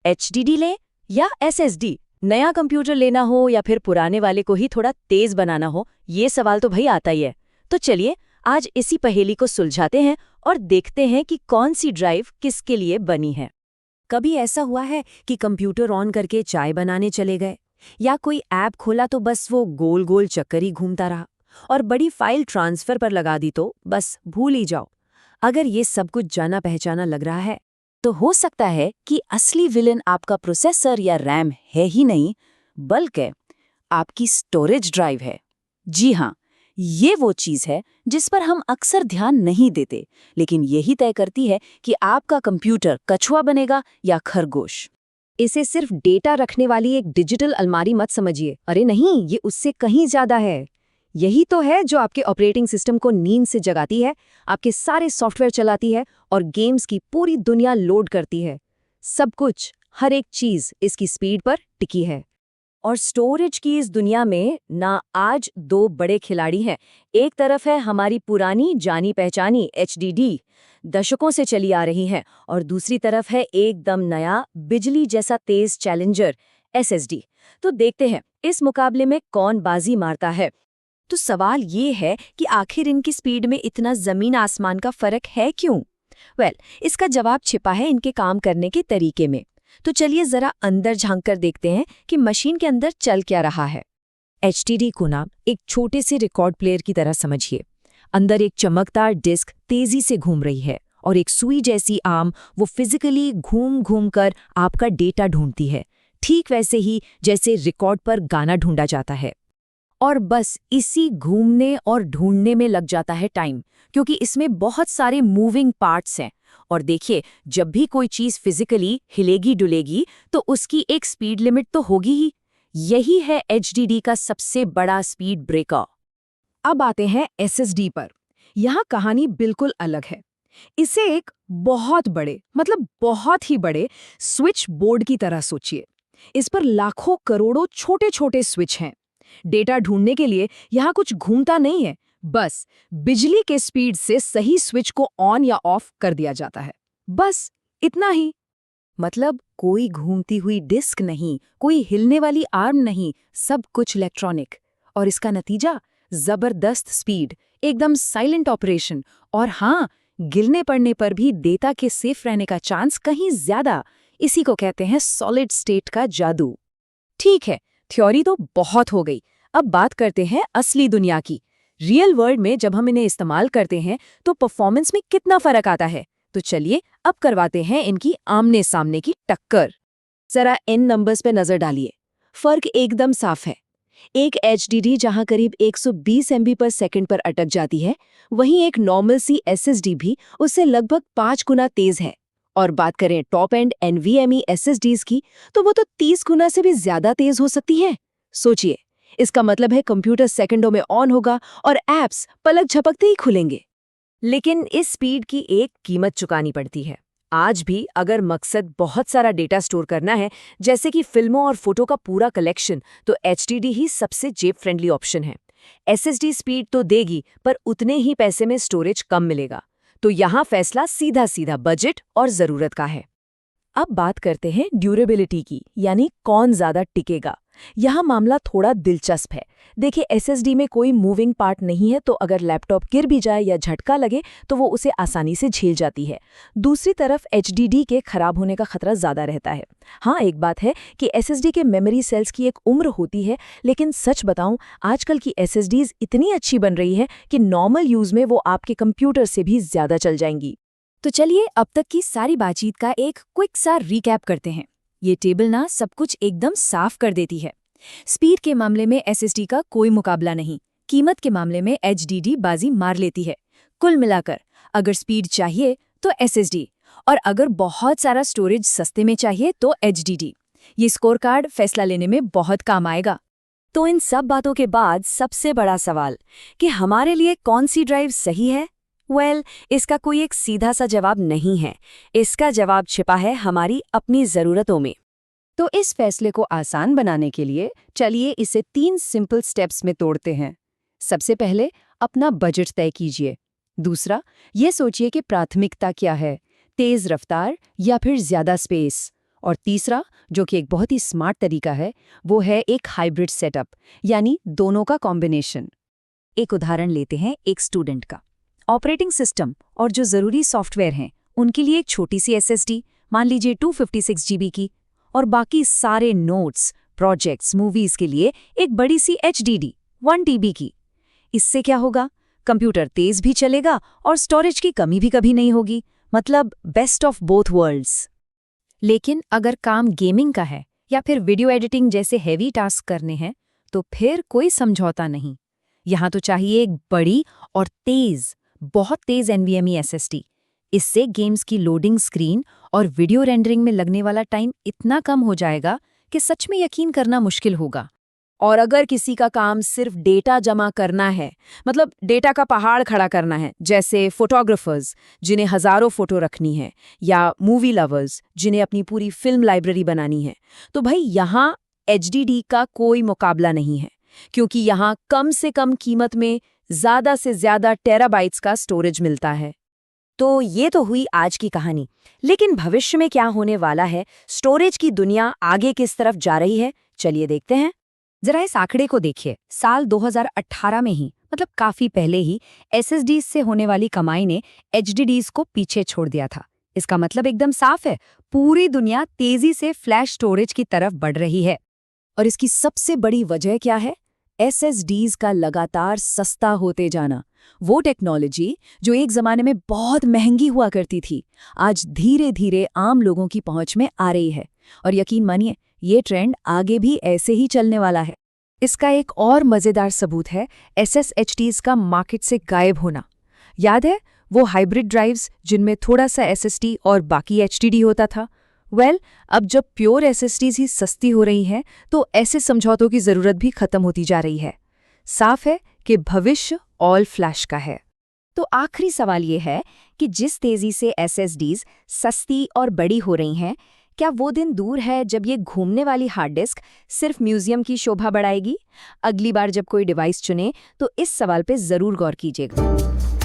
HDD लें या SSD? नया कंप्यूटर लेना हो या फिर पुराने वाले को ही थोड़ा तेज बनाना हो, ये सवाल तो भाई आता ही है। तो चलिए आज इसी पहेली को सुलझाते हैं और देखते हैं कि कौन सी ड्राइव किसके लिए बनी है। कभी ऐसा हुआ है कि कंप्यूटर ऑन करके चाय बनाने चले गए, या कोई ऐप खोला तो बस वो गोल गोल चक्कर ही घूमता रहा, और बड़ी फाइल ट्रांसफर पर लगा दी तो बस भूल ही जाओ। अगर ये सब कुछ जाना पहचाना लग रहा है, तो हो सकता है कि असली विलेन आपका प्रोसेसर या रैम है ही नहीं, बल्कि आपकी स्टोरेज ड्राइव है। जी हाँ, ये वो चीज़ है जिस पर हम अक्सर ध्यान नहीं देते, लेकिन यही तय करती है कि आपका कंप्यूटर कछुआ बनेगा या खरगोश। इसे सिर्फ डेटा रखने वाली एक डिजिटल अलमारी मत समझिए। अरे नहीं, ये उससे कहीं ज्यादा है। यही तो है जो आपके ऑपरेटिंग सिस्टम को नींद से जगाती है, आपके सारे सॉफ्टवेयर चलाती है और गेम्स की पूरी दुनिया लोड करती है। सब कुछ, हर एक चीज इसकी स्पीड पर टिकी है। और स्टोरेज की इस दुनिया में ना आज दो बड़े खिलाड़ी हैं। एक तरफ है हमारी पुरानी जानी पहचानी HDD, दशकों से चली आ रही है, और दूसरी तरफ है एकदम नया बिजली जैसा तेज चैलेंजर SSD। तो देखते हैं इस मुकाबले में कौन बाजी मारता है। तो सवाल ये है कि आखिर इनकी स्पीड में इतना जमीन आसमान का फर्क है क्यों? इसका जवाब छिपा है इनके काम करने के तरीके में। तो चलिए जरा अंदर झांककर देखते हैं कि मशीन के अंदर चल क्या रहा है। HDD को ना एक छोटे से रिकॉर्ड प्लेयर की तरह समझिए। अंदर एक चमकदार डिस्क तेजी से घूम रही है, और एक सुई जैसी आर्म वो फिजिकली घूम घूम कर आपका डेटा ढूंढती है, ठीक वैसे ही जैसे रिकॉर्ड पर गाना ढूंढा जाता है। और बस इसी घूमने और ढूंढने में लग जाता है टाइम, क्योंकि इसमें बहुत सारे मूविंग पार्ट्स हैं। और देखिए, जब भी कोई चीज फिजिकली हिलेगी डुलेगी तो उसकी एक स्पीड लिमिट तो होगी ही। यही है HDD का सबसे बड़ा स्पीड ब्रेकर। अब आते हैं SSD पर। यहाँ कहानी बिल्कुल अलग है। इसे एक बहुत बड़े, मतलब बहुत ही बड़े स्विच बोर्ड की तरह सोचिए। इस पर लाखों करोड़ों छोटे छोटे स्विच हैं। डेटा ढूंढने के लिए यहाँ कुछ घूमता नहीं है, बस बिजली के स्पीड से सही स्विच को ऑन या ऑफ कर दिया जाता है। बस इतना ही। मतलब कोई घूमती हुई डिस्क नहीं, कोई हिलने वाली आर्म नहीं, सब कुछ इलेक्ट्रॉनिक। और इसका नतीजा जबरदस्त स्पीड, एकदम साइलेंट ऑपरेशन, और हाँ, गिरने पड़ने पर भी डेटा के सेफ रहने का चांस कहीं ज्यादा। इसी को कहते हैं सॉलिड स्टेट का जादू। ठीक है, थ्योरी तो बहुत हो गई। अब बात करते हैं असली दुनिया की। रियल वर्ल्ड में जब हम इन्हें इस्तेमाल करते हैं तो परफॉर्मेंस में कितना फर्क आता है। तो चलिए अब करवाते हैं इनकी आमने सामने की टक्कर। जरा इन नंबर्स पे नजर डालिए। फर्क एकदम साफ है। एक HDD जहां करीब 120 MB पर सेकंड पर अटक जाती है, वहीं एक नॉर्मल सी SSD भी उससे लगभग 5 गुना तेज है। और बात करें टॉप एंड NVMe SSDs की, तो वो तो 30 गुना से भी ज्यादा तेज हो सकती हैं। सोचिए, इसका मतलब है कंप्यूटर सेकंडों में ऑन होगा और ऐप्स पलक झपकते ही खुलेंगे। लेकिन इस स्पीड की एक कीमत चुकानी पड़ती है। आज भी अगर मकसद बहुत सारा डेटा स्टोर करना है, जैसे कि फिल्मों और फोटो का पूरा कलेक्शन, तो HDD ही सबसे जेब फ्रेंडली ऑप्शन है। SSD स्पीड तो देगी, पर उतने ही पैसे में स्टोरेज कम मिलेगा। तो यहाँ फैसला सीधा सीधा बजट और जरूरत का है। अब बात करते हैं ड्यूरेबिलिटी की, यानी कौन ज्यादा टिकेगा। यहाँ मामला थोड़ा दिलचस्प है। देखिए, SSD में कोई मूविंग पार्ट नहीं है, तो अगर लैपटॉप गिर भी जाए या झटका लगे तो वो उसे आसानी से झेल जाती है। दूसरी तरफ HDD के खराब होने का खतरा ज्यादा रहता है। हाँ, एक बात है कि SSD के मेमोरी सेल्स की एक उम्र होती है, लेकिन सच बताऊं, आजकल की SSDs इतनी अच्छी बन रही है कि नॉर्मल यूज में वो आपके कंप्यूटर से भी ज्यादा चल जाएंगी। तो चलिए अब तक की सारी बातचीत का एक क्विक सा रिकैप करते हैं। ये टेबल ना सब कुछ एकदम साफ कर देती है। स्पीड के मामले में SSD का कोई मुकाबला नहीं, कीमत के मामले में HDD बाजी मार लेती है। कुल मिलाकर अगर स्पीड चाहिए तो SSD, और अगर बहुत सारा स्टोरेज सस्ते में चाहिए तो HDD। ये स्कोर कार्ड फैसला लेने में बहुत काम आएगा। तो इन सब बातों के बाद सबसे बड़ा सवाल कि हमारे लिए कौन सी ड्राइव सही है? इसका कोई एक सीधा सा जवाब नहीं है। इसका जवाब छिपा है हमारी अपनी ज़रूरतों में। तो इस फैसले को आसान बनाने के लिए चलिए इसे 3 सिंपल स्टेप्स में तोड़ते हैं। सबसे पहले अपना बजट तय कीजिए। दूसरा, ये सोचिए कि प्राथमिकता क्या है, तेज़ रफ्तार या फिर ज़्यादा स्पेस। और तीसरा, जो कि एक बहुत ही स्मार्ट तरीका है, वो है एक हाइब्रिड सेटअप, यानी दोनों का कॉम्बिनेशन। एक उदाहरण लेते हैं एक स्टूडेंट का। ऑपरेटिंग सिस्टम और जो ज़रूरी सॉफ्टवेयर हैं उनके लिए एक छोटी सी SSD, मान लीजिए 256 GB की, और बाकी सारे नोट्स, प्रोजेक्ट्स, मूवीज़ के लिए एक बड़ी सी HDD 1 TB की। इससे क्या होगा? कंप्यूटर तेज भी चलेगा और स्टोरेज की कमी भी कभी नहीं होगी। मतलब बेस्ट ऑफ बोथ वर्ल्ड्स। लेकिन अगर काम गेमिंग का है या फिर वीडियो एडिटिंग जैसे हेवी टास्क करने हैं, तो फिर कोई समझौता नहीं। यहाँ तो चाहिए एक बड़ी और बहुत तेज NVMe SSD। इससे गेम्स की लोडिंग स्क्रीन और वीडियो रेंडरिंग में लगने वाला टाइम इतना कम हो जाएगा कि सच में यकीन करना मुश्किल होगा। और अगर किसी का काम सिर्फ डेटा जमा करना है, मतलब डेटा का पहाड़ खड़ा करना है, जैसे फोटोग्राफर्स जिन्हें हजारों फोटो रखनी है, या मूवी लवर्स जिन्हें अपनी पूरी फिल्म लाइब्रेरी बनानी है, तो भाई यहाँ HDD का कोई मुकाबला नहीं है, क्योंकि यहाँ कम से कम कीमत में ज़्यादा से ज़्यादा टेराबाइट्स का स्टोरेज मिलता है। तो ये तो हुई आज की कहानी, लेकिन भविष्य में क्या होने वाला है? स्टोरेज की दुनिया आगे किस तरफ जा रही है? चलिए देखते हैं। जरा इस आंकड़े को देखिए। साल 2018 में ही, मतलब काफी पहले ही, SSDs से होने वाली कमाई ने HDDs को पीछे छोड़ दिया था। इसका मतलब एकदम साफ है, पूरी दुनिया तेजी से फ्लैश स्टोरेज की तरफ बढ़ रही है। और इसकी सबसे बड़ी वजह क्या है? SSDs का लगातार सस्ता होते जाना। वो टेक्नोलॉजी जो एक जमाने में बहुत महंगी हुआ करती थी, आज धीरे धीरे आम लोगों की पहुंच में आ रही है। और यकीन मानिए, ये ट्रेंड आगे भी ऐसे ही चलने वाला है। इसका एक और मजेदार सबूत है SSHDs का मार्केट से गायब होना। याद है वो हाइब्रिड ड्राइव्स जिनमें थोड़ा सा SSD और बाकी HDD होता था? अब जब प्योर SSDs ही सस्ती हो रही हैं, तो ऐसे समझौतों की जरूरत भी खत्म होती जा रही है। साफ है कि भविष्य ऑल फ्लैश का है। तो आखिरी सवाल ये है कि जिस तेजी से SSDs सस्ती और बड़ी हो रही हैं, क्या वो दिन दूर है जब ये घूमने वाली हार्ड डिस्क सिर्फ म्यूजियम की शोभा बढ़ाएगी? अगली बार जब कोई डिवाइस चुने तो इस सवाल पे जरूर गौर कीजिएगा।